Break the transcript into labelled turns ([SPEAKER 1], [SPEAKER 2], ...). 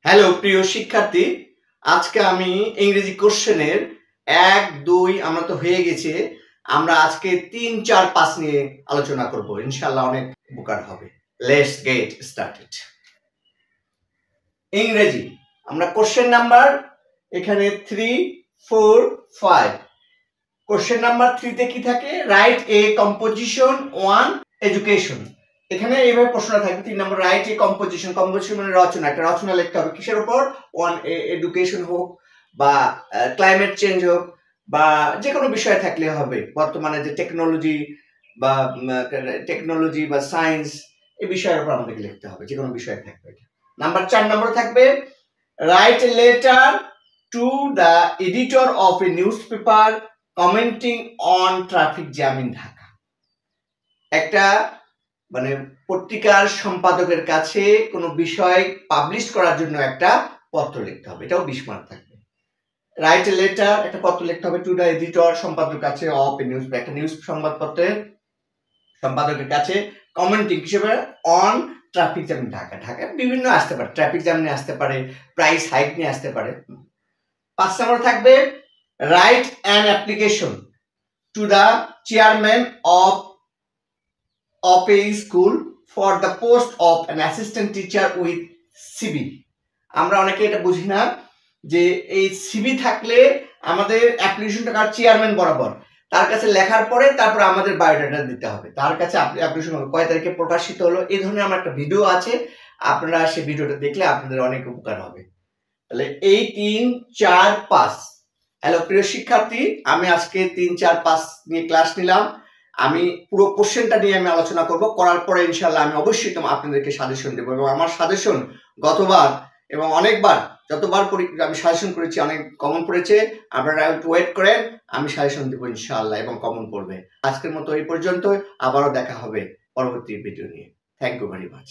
[SPEAKER 1] Hello প্রিয় শিক্ষার্থী, আজকে আমি ইংরেজি কোশ্চেনের 1, 2 আমরা তো হয়ে গেছে। আমরা আজকে 3, 4, 5 নিয়ে আলোচনা করব। ইনশাআল্লাহ অনেক উপকার হবে। Let's get started. ইংরেজি আমরা কোশ্চেন নাম্বার এখানে 3, 4, 5। কোশ্চেন নাম্বার 3 তে কি থাকে? Write a composition on education. এখানে এইভাবে প্রশ্নটা থাকবে 3 নম্বর, রাইট এ কম্পোজিশন। কম্পোজিশন মানে রচনা, একটা রচনা লিখতে হবে কিসের উপর? অন এডুকেশন হোক বা ক্লাইমেট চেঞ্জ হোক বা যে কোনো বিষয় থাকলে হবে। বর্তমানে যে টেকনোলজি বা সায়েন্স এই বিষয়ের উপর আমাদেরকে লিখতে হবে, যে কোনো বিষয় থাকবে। নাম্বার 4 নম্বর থাকবে write a letter to the editor of A news paper commenting on traffic jam in Dhaka. একটা মানে পত্রিকার সম্পাদকের কাছে কোনো বিষয় পাবলিশ করার জন্য একটা পত্র লিখতে হবে, এটাও 20 মার্ক থাকবে। রাইট এ লেটার, একটা পত্র লিখতে হবে টু দ্য এডিটর, সম্পাদকের কাছে, অফ এ নিউজ, একটা নিউজ সংবাদপত্রের সম্পাদকের কাছে, কমেন্টিং হিসেবে অন ট্রাফিক জ্যাম ঢাকা। ঢাকায় বিভিন্ন আসতে পারে, ট্রাফিক জ্যাম নিয়ে আসতে পারে, প্রাইস হাইক নিয়ে আসতে পারে। 5 নম্বর থাকবে write an application to the chairman of a school for the post of an assistant teacher with CV। আমরা অনেকে এটা বুঝি না যে এই সিভি থাকলে আমাদের অ্যাপ্লিকেশনটা কার চেয়ারম্যান বরাবর তার কাছে লেখার পরে তারপর আমাদের বায়োডাটা দিতে হবে, তার কাছে অ্যাপ্লিকেশন কয় তারিখে প্রকাশিত হলো, এই ধরনের আমার একটা ভিডিও আছে, আপনারা সেই ভিডিওটা দেখলে আপনাদের অনেক উপকার হবে। তাহলে এই 3, 4, 5। হ্যালো প্রিয় শিক্ষার্থী, আমি আজকে 3, 4, 5 নিয়ে ক্লাস নিলাম। আমি পুরো কোশ্চেনটা নিয়ে আমি আলোচনা করব, করার পরে ইনশাআল্লাহ আমি অবশ্যই আপনাদেরকে সাজেশন দেবো। এবং আমার সাজেশন গতবার এবং অনেকবার যতবার আমি সাজেশন করেছি অনেক কমন পড়েছে। আপনারা ওয়েট করেন, আমি সাজেশন দেবো ইনশাআল্লাহ এবং কমন পড়বে। আজকের মতো এই পর্যন্ত, আবারও দেখা হবে পরবর্তী ভিডিও নিয়ে। Thank you very much.